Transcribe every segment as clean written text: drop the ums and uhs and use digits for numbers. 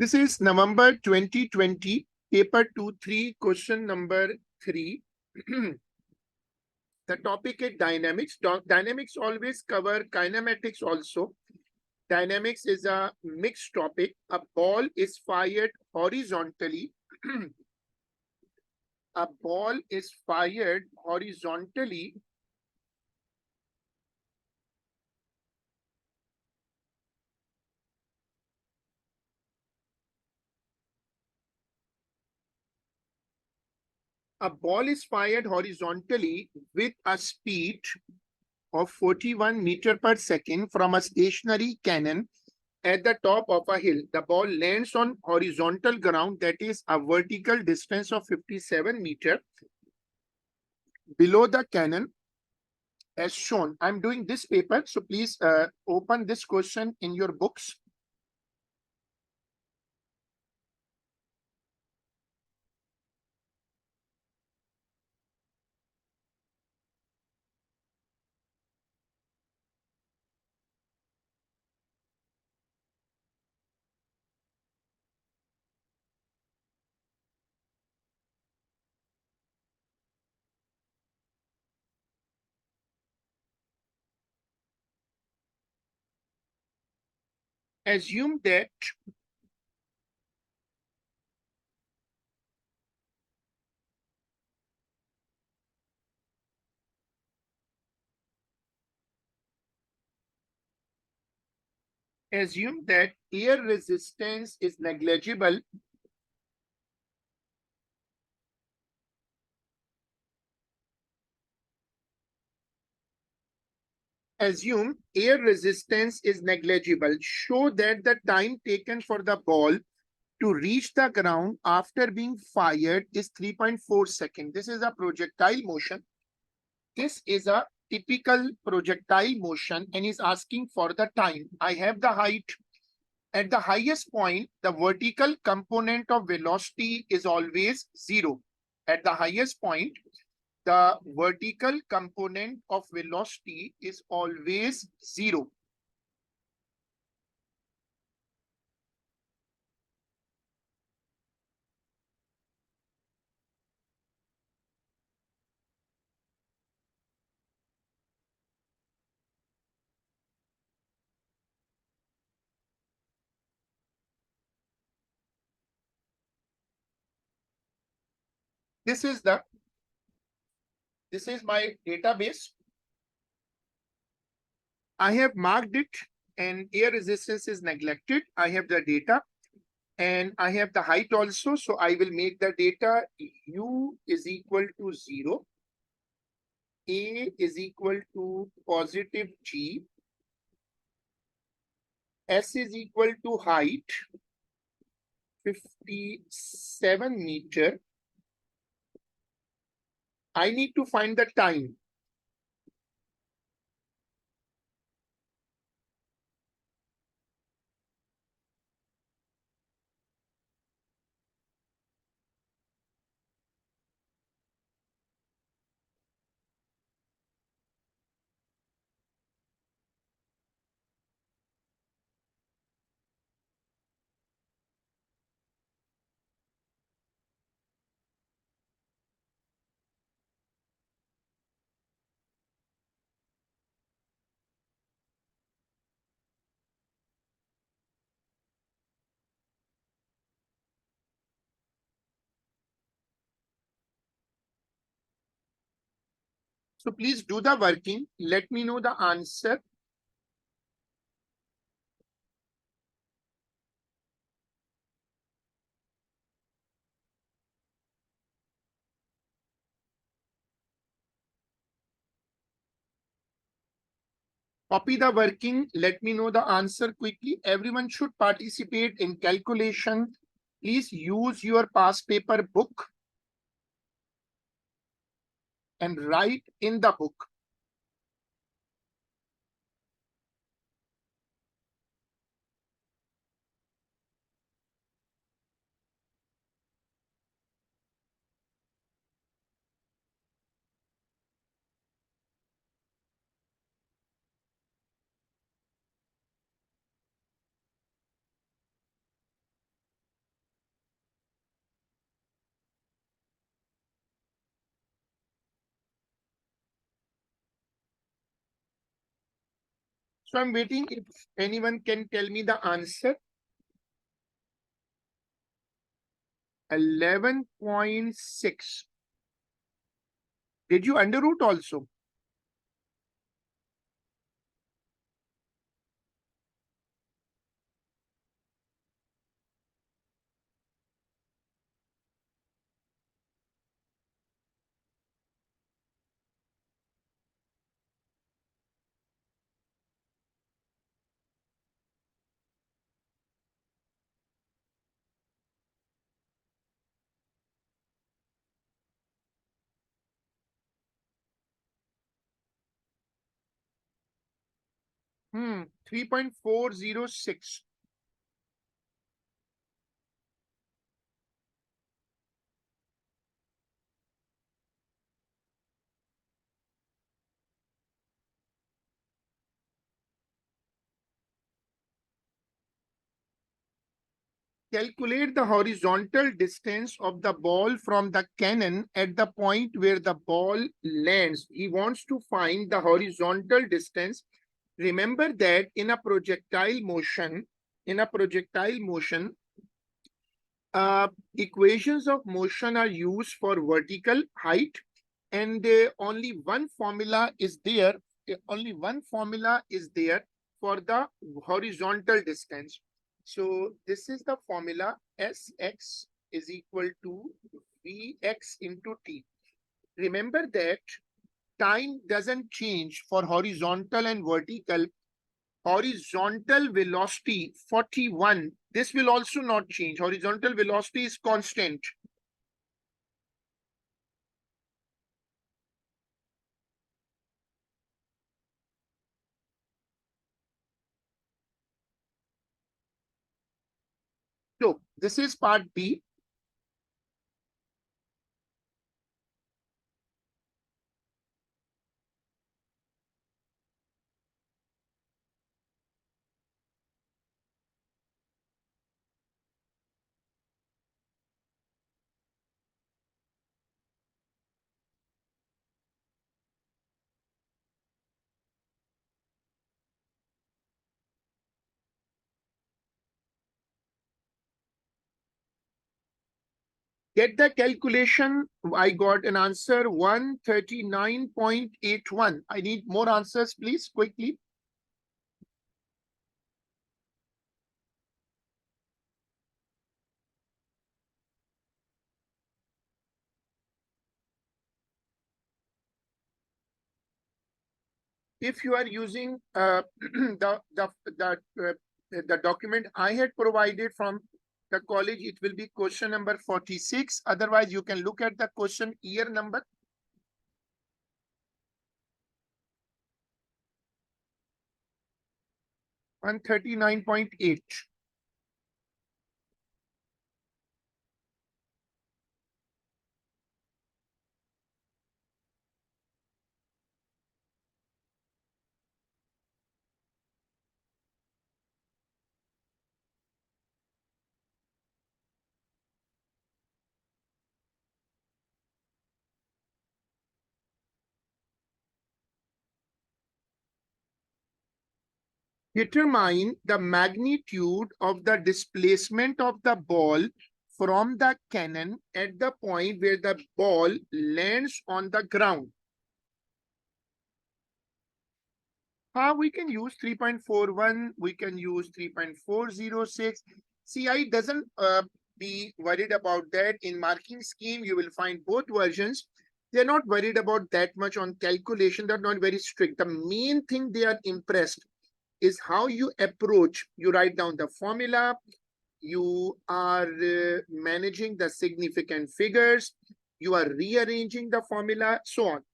This is November 2020, paper 2-3, question number 3. The topic is dynamics. Dynamics always cover kinematics also. Dynamics is a mixed topic. A ball is fired horizontally. A ball is fired horizontally with a speed of 41 meter per second from a stationary cannon at the top of a hill. The ball lands on horizontal ground, that is a vertical distance of 57 meter below the cannon as shown. I'm doing this paper, so please open this question in your books. Assume that air resistance is negligible. Assume air resistance is negligible. Show that the time taken for the ball to reach the ground after being fired is 3.4 seconds. This is a projectile motion. This is a typical projectile motion and is asking for the time. I have the height. At the highest point, the vertical component of velocity is always 0. At the highest point, the vertical component of velocity is always 0. This is my database. I have marked it and air resistance is neglected. I have the data and I have the height also. So I will make the data U is equal to 0. A is equal to positive G. S is equal to height 57 meter. I need to find the time. So please do the working. Let me know the answer. Copy the working. Let me know the answer quickly. Everyone should participate in calculation. Please use your past paper book and write in the book. So I'm waiting if anyone can tell me the answer. 11.6. Did you underroot also? Hmm, 3.406. Calculate the horizontal distance of the ball from the cannon at the point where the ball lands. He wants to find the horizontal distance. Remember that in a projectile motion, equations of motion are used for vertical height, and only one formula is there for the horizontal distance. So this is the formula: Sx is equal to Vx into t. Remember that time doesn't change for horizontal and vertical. Horizontal velocity 41, this will also not change. Horizontal velocity is constant. So this is part B. Get the calculation. I got an answer 139.81. I need more answers, please, quickly. If you are using the document I had provided from the college, it will be question number 46. Otherwise, you can look at the question year number. 139.8. Determine the magnitude of the displacement of the ball from the cannon at the point where the ball lands on the ground. We can use 3.41, we can use 3.406. CI doesn't be worried about that. In marking scheme, you will find both versions. They're not worried about that much on calculation. They're not very strict. The main thing they are impressed is how you approach. You write down the formula, you are managing the significant figures, you are rearranging the formula, so on.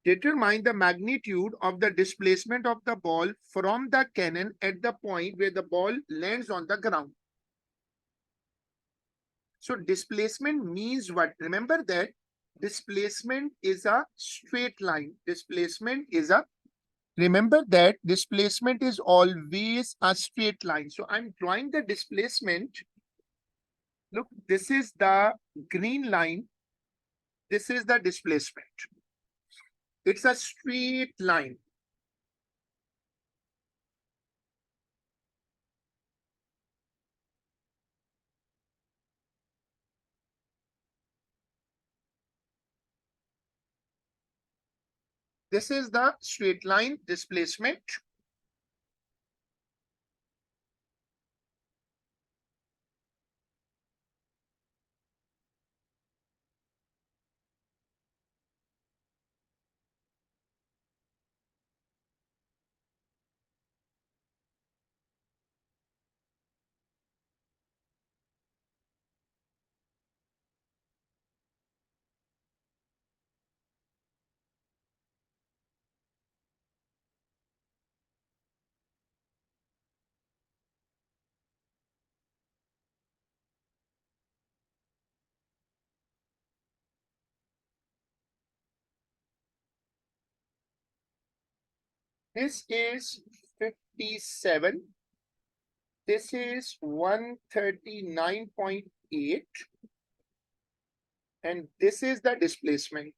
Determine the magnitude of the displacement of the ball from the cannon at the point where the ball lands on the ground. So displacement means what? Remember that displacement is a straight line. Remember that displacement is always a straight line. So I'm drawing the displacement. Look, this is the green line. This is the displacement. It's a straight line. This is the straight line displacement. This is 57. This is 139.8. And this is the displacement.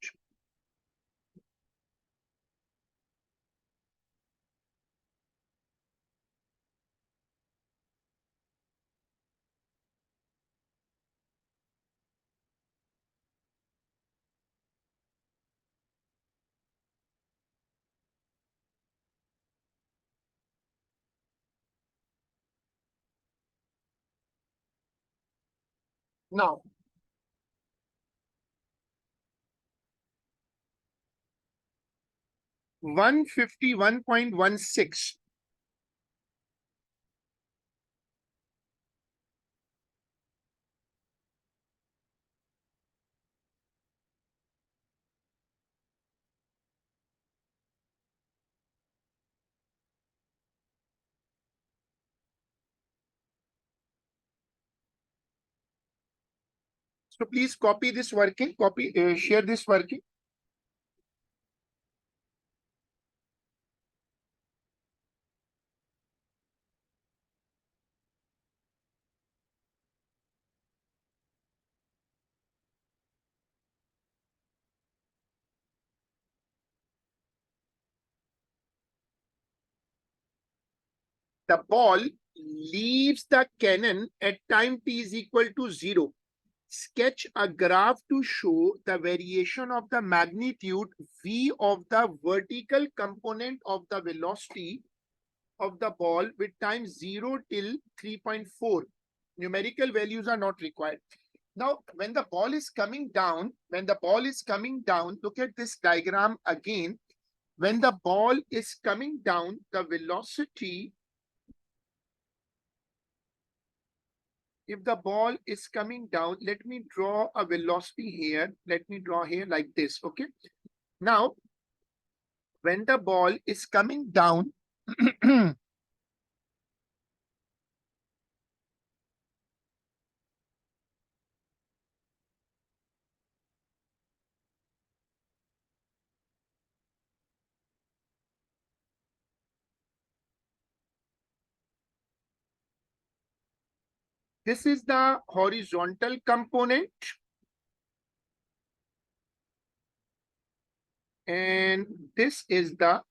Now, 151.16. So please copy this working, share this working. The ball leaves the cannon at time t is equal to 0. Sketch a graph to show the variation of the magnitude v of the vertical component of the velocity of the ball with time 0 till 3.4. Numerical values are not required. Now, when the ball is coming down, look at this diagram again. When the ball is coming down, the velocity, if the ball is coming down, let me draw a velocity here. Let me draw here like this, okay? Now, when the ball is coming down, this is the horizontal component. And this is the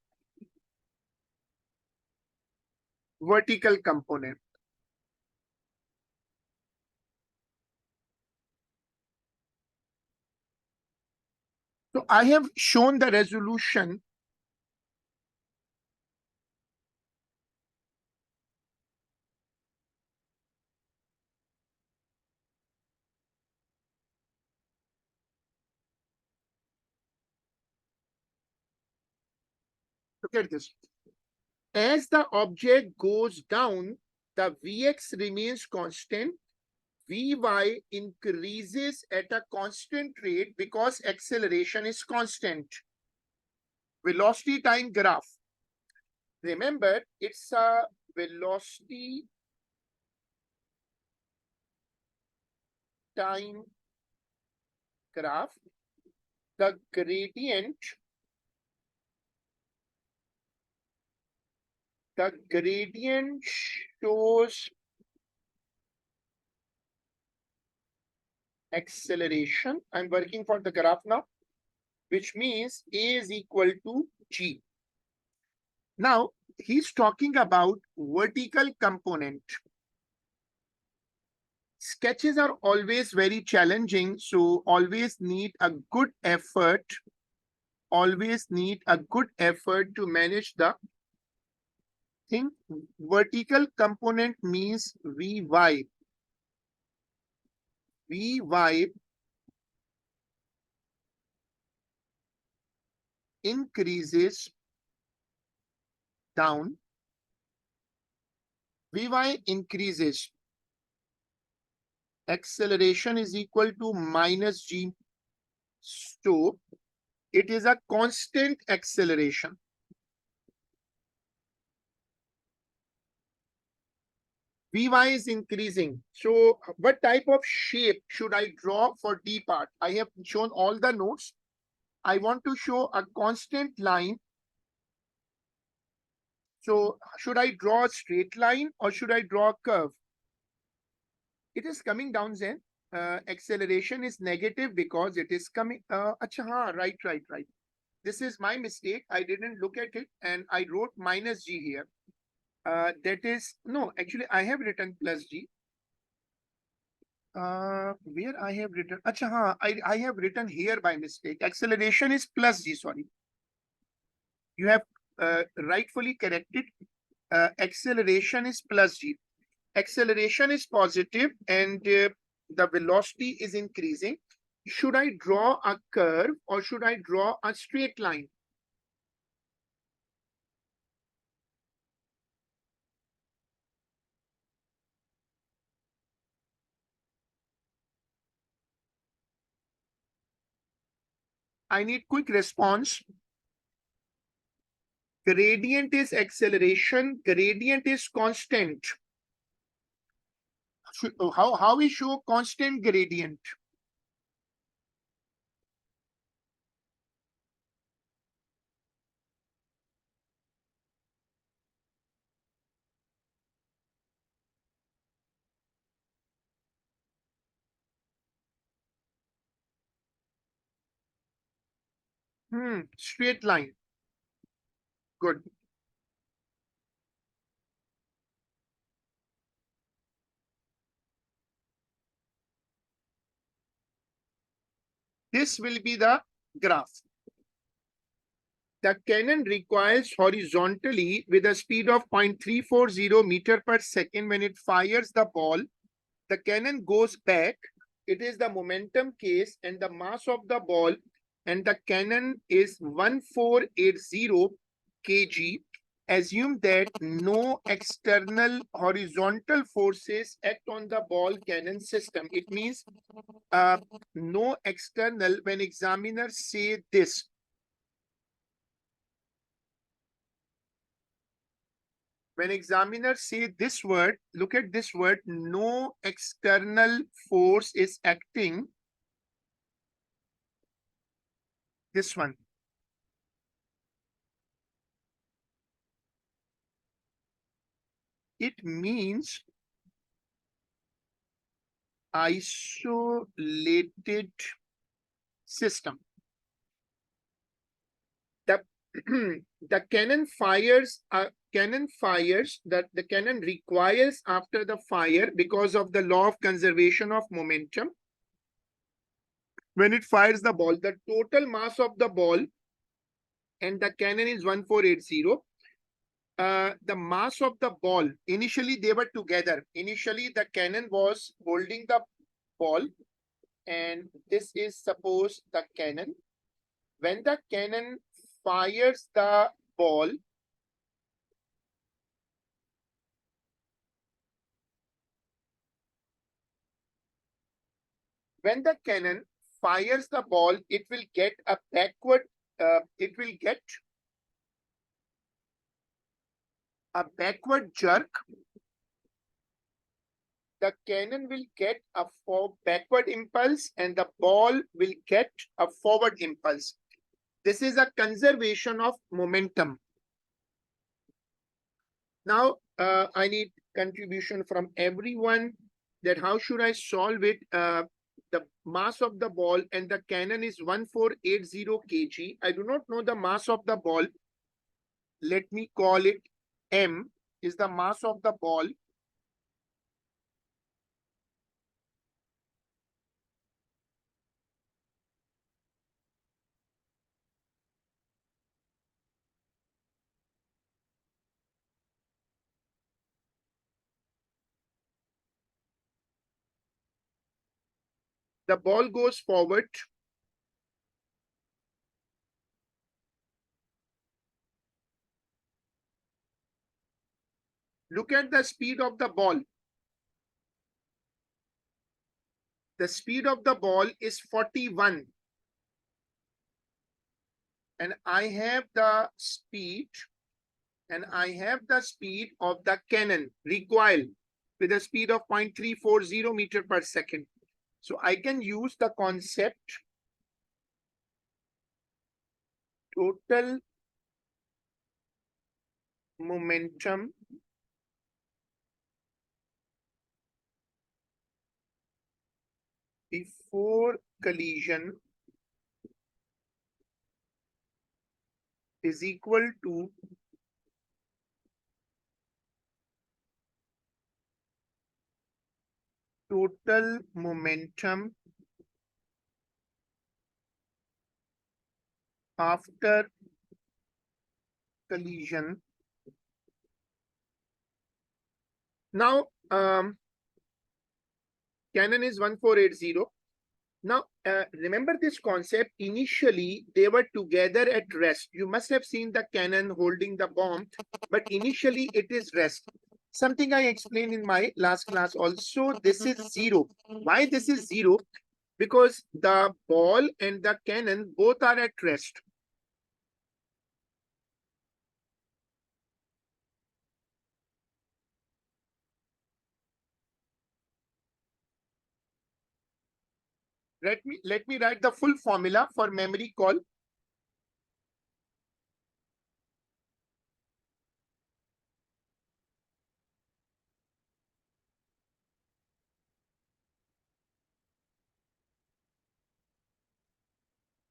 vertical component. So I have shown the resolution. Look at this. As the object goes down, the Vx remains constant. Vy increases at a constant rate because acceleration is constant. Velocity time graph. Remember, it's a velocity time graph. The gradient shows acceleration. I'm working for the graph now, which means A is equal to G. Now, he's talking about vertical component. Sketches are always very challenging, so always need a good effort always need a good effort to manage the thing. Vertical component means Vy. Vy increases down. Vy increases. Acceleration is equal to minus g. So it is a constant acceleration. Vy is increasing. So what type of shape should I draw for D part? I have shown all the notes. I want to show a constant line. So should I draw a straight line or should I draw a curve? It is coming down, Zen. Acceleration is negative because it is coming. Acha, haan, right. This is my mistake. I didn't look at it and I wrote minus g here. That is, no, actually I have written plus g. Where I have written, acha, haan, I have written here by mistake. Acceleration is plus g, sorry. You have rightfully corrected. Acceleration is plus g. Acceleration is positive and the velocity is increasing. Should I draw a curve or should I draw a straight line? I need quick response. Gradient is acceleration. Gradient is constant. How we show constant gradient? Straight line. Good. This will be the graph. The cannon recoils horizontally with a speed of 0.340 meter per second. When it fires the ball, the cannon goes back. It is the momentum case and the mass of the ball and the cannon is 1480 kg. Assume that no external horizontal forces act on the ball cannon system. It means no external. When examiners say this, when examiners say this word, look at this word, no external force is acting. This one. It means isolated system. The the cannon fires that the cannon recoils after the fire because of the law of conservation of momentum. When it fires the ball, the total mass of the ball and the cannon is 1480. The mass of the ball, initially they were together. Initially the cannon was holding the ball and this is suppose the cannon. When the cannon fires the ball, when the cannon fires the ball, it will get a backward, it will get a backward jerk. The cannon will get a backward impulse and the ball will get a forward impulse. This is a conservation of momentum. Now, I need contribution from everyone that how should I solve it? The mass of the ball and the cannon is 1480 kg. I do not know the mass of the ball. Let me call it M is the mass of the ball. The ball goes forward. Look at the speed of the ball. The speed of the ball is 41. And I have the speed of the cannon recoil with a speed of 0.340 meter per second. So I can use the concept total momentum before collision is equal to total momentum after collision. Now, cannon is 1480. Now, remember this concept. Initially, they were together at rest. You must have seen the cannon holding the bomb, but initially it is rest. Something I explained in my last class also, this is zero. Why this is zero? Because the ball and the cannon both are at rest. Let me write the full formula for memory call.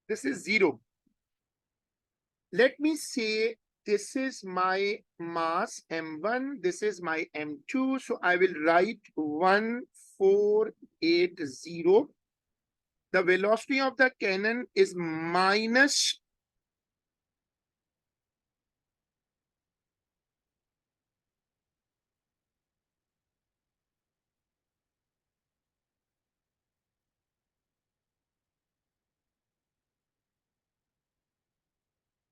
This is zero. Let me say this is my mass m1, this is my m2. So I will write 1480. The velocity of the cannon is minus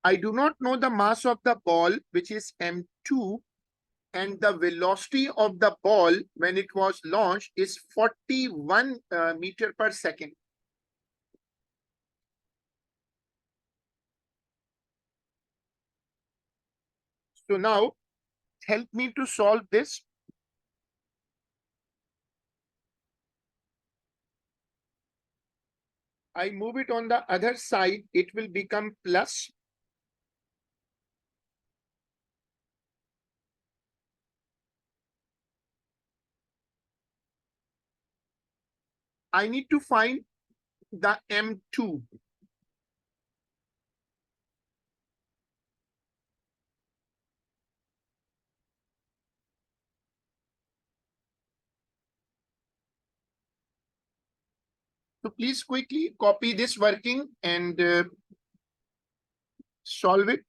I do not know the mass of the ball, which is m2, and the velocity of the ball when it was launched is 41 meter per second. So now help me to solve this. I move it on the other side, it will become plus. I need to find the m2. So please quickly copy this working and solve it.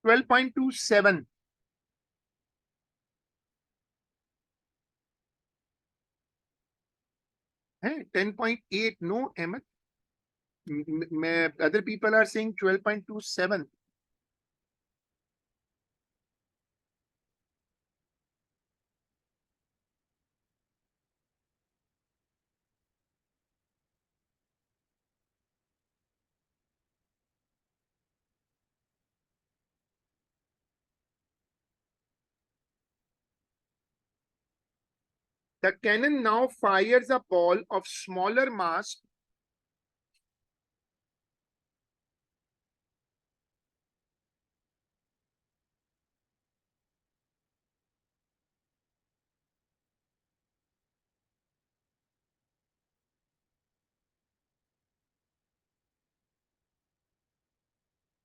12.27. 10.8. No, Ahmed. Other people are saying 12.27. The cannon now fires a ball of smaller mass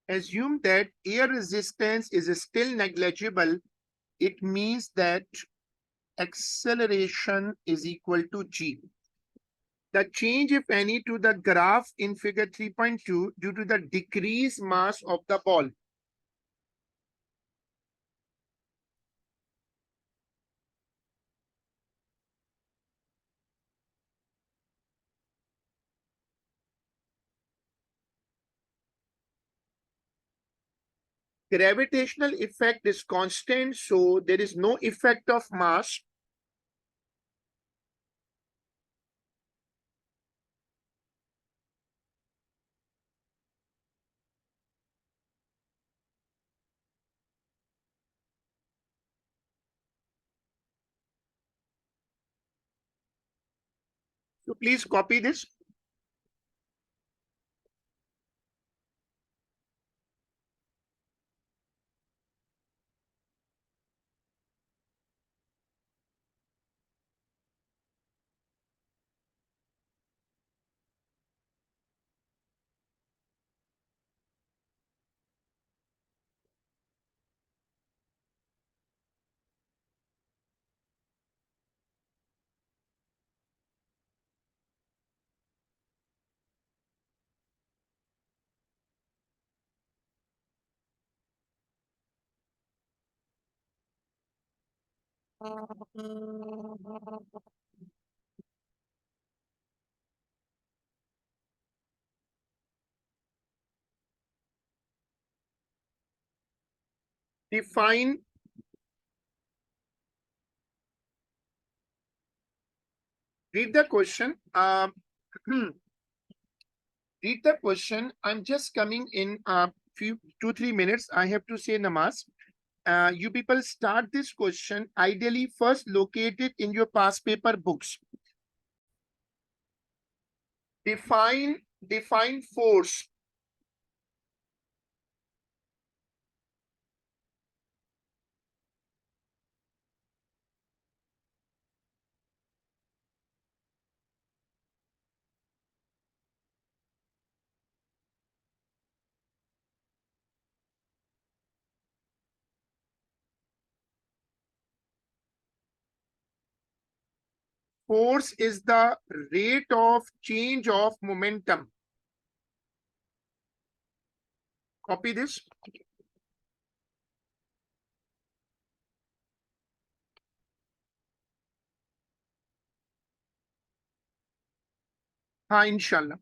assume that air resistance is still negligible it means that acceleration is equal to g. The change, if any, to the graph in figure 3.2 due to the decreased mass of the ball. Gravitational effect is constant, so there is no effect of mass. So please copy this. Define, read the question. Read the question. I'm just coming in a few 2-3 minutes. I have to say namaz. You people start this question. Ideally, first locate it in your past paper books. Define force. Force is the rate of change of momentum. Copy this. Ha, inshallah.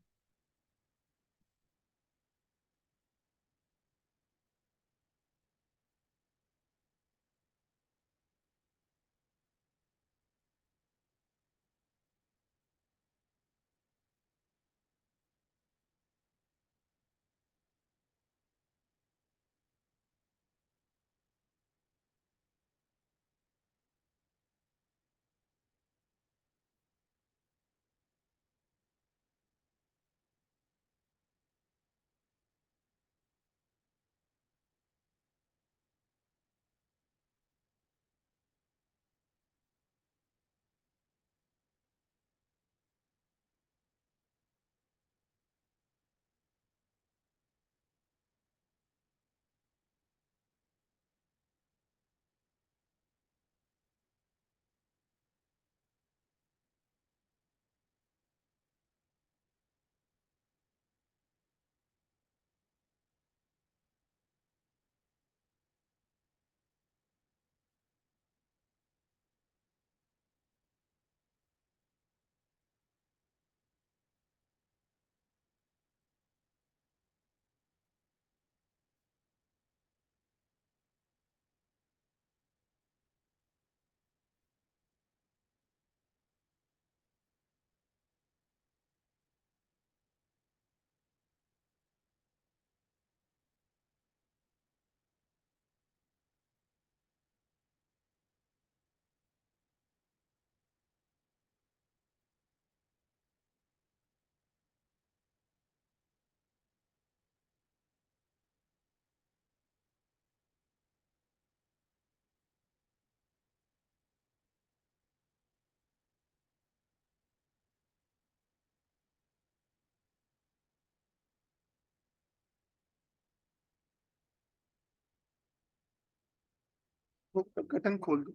curtain खोल दो.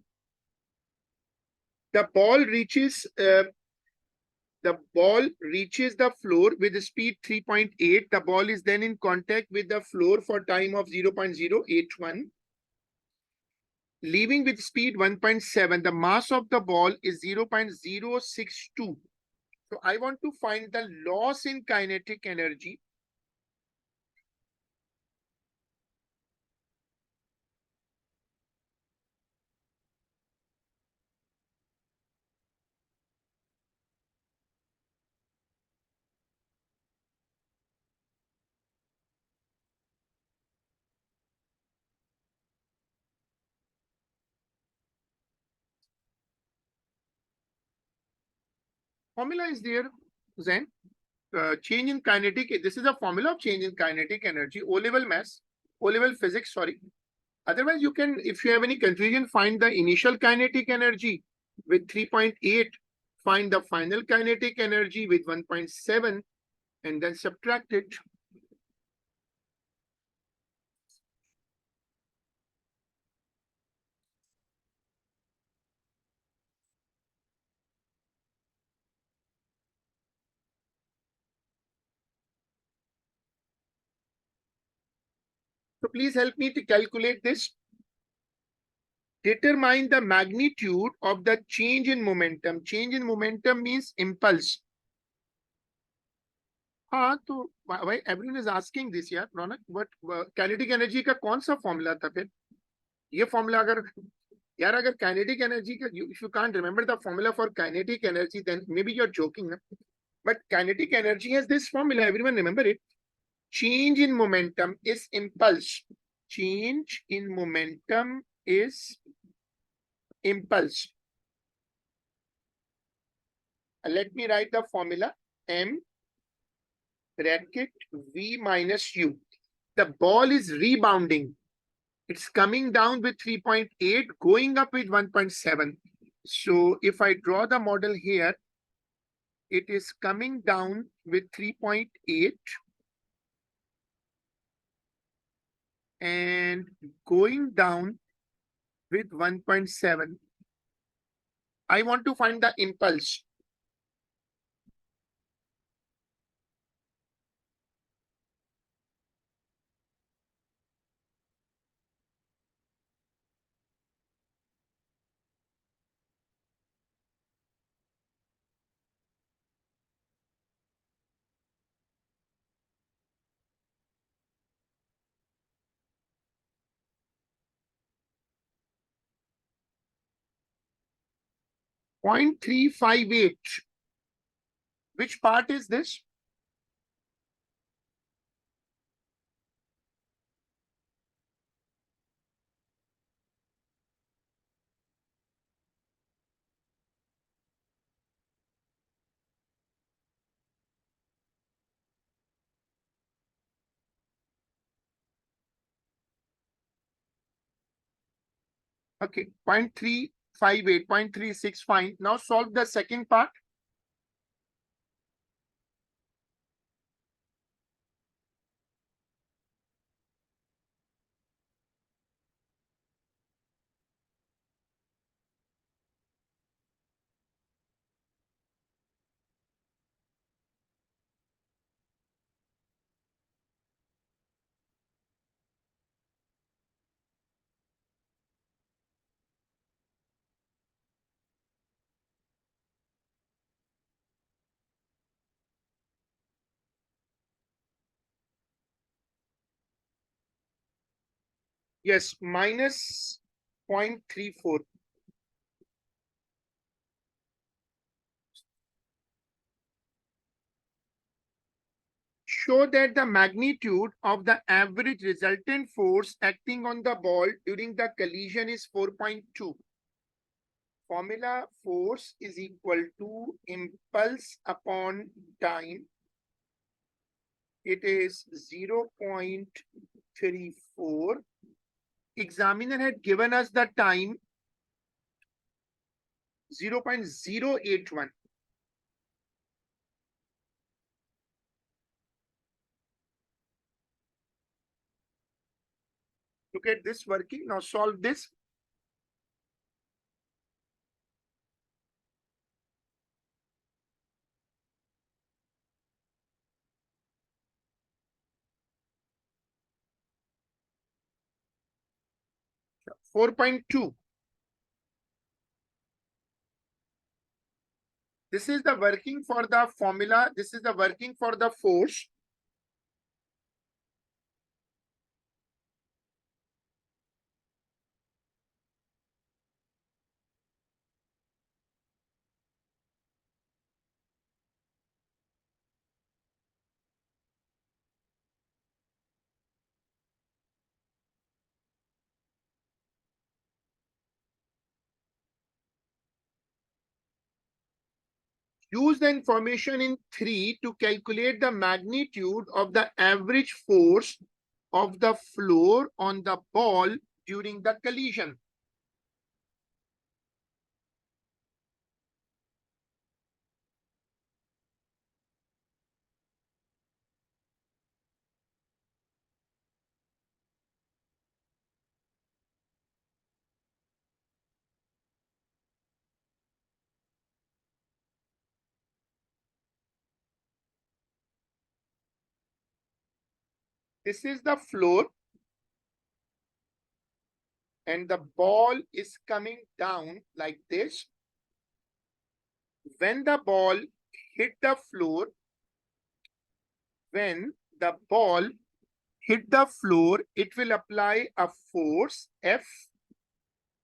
The ball reaches the floor with speed 3.8. The ball is then in contact with the floor for time of 0.081. Leaving with speed 1.7. The mass of the ball is 0.062. So I want to find the loss in kinetic energy. Formula is there, Zen. Change in kinetic. This is a formula of change in kinetic energy. O-level mass, O-level physics, sorry. Otherwise, you can, if you have any confusion, find the initial kinetic energy with 3.8, find the final kinetic energy with 1.7, and then subtract it. So please help me to calculate this. Determine the magnitude of the change in momentum. Change in momentum means impulse. हाँ तो why everyone is asking this यार रौनक, but kinetic energy का कौन सा formula था फिर? ये formula अगर यार अगर kinetic energy का, if you can't remember the formula for kinetic energy, then maybe you're joking, but kinetic energy has this formula, everyone remember it. Change in momentum is impulse. Change in momentum is impulse. Let me write the formula. M bracket V minus U. The ball is rebounding. It's coming down with 3.8, going up with 1.7. So if I draw the model here, it is coming down with 3.8 and going down with 1.7. I want to find the impulse. Point 358. Which part is this? Okay, 0.358, 0.36, fine. Now solve the second part. Yes, minus 0.34. Show that the magnitude of the average resultant force acting on the ball during the collision is 4.2. Formula force is equal to impulse upon time. It is 0.34. Examiner had given us the time 0.081. Look at this working. Now solve this. 4.2. This is the working for the formula. This is the working for the force. Use the information in 3 to calculate the magnitude of the average force of the floor on the ball during the collision. This is the floor and the ball is coming down like this. When the ball hit the floor, when the ball hit the floor, it will apply a force F,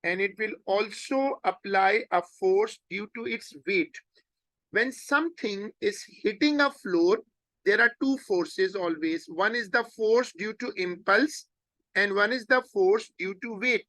and it will also apply a force due to its weight. When something is hitting a floor, there are two forces always. One is the force due to impulse, and one is the force due to weight.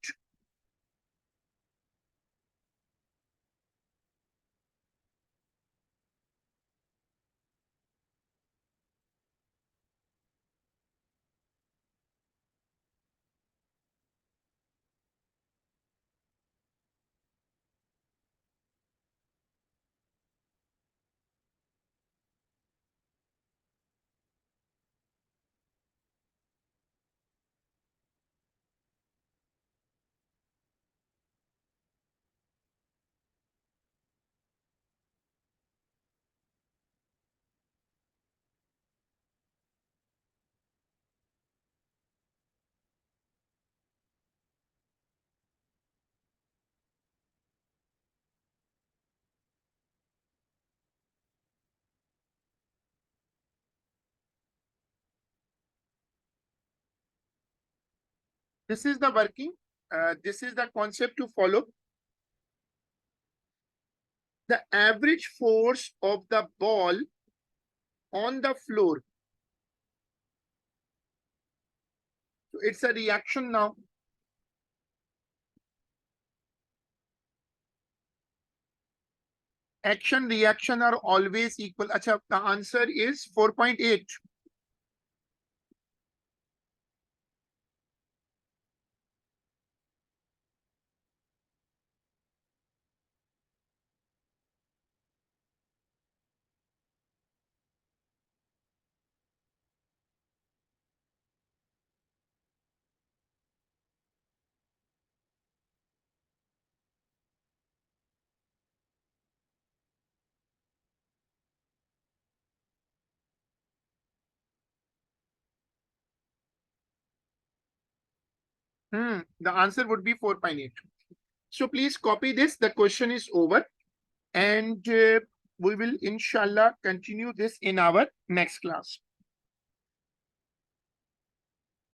This is the working. This is the concept to follow. The average force of the ball on the floor. So it's a reaction now. Action, reaction are always equal. Achha, the answer is 4.8. The answer would be 4.8. So please copy this. The question is over. And we will inshallah continue this in our next class.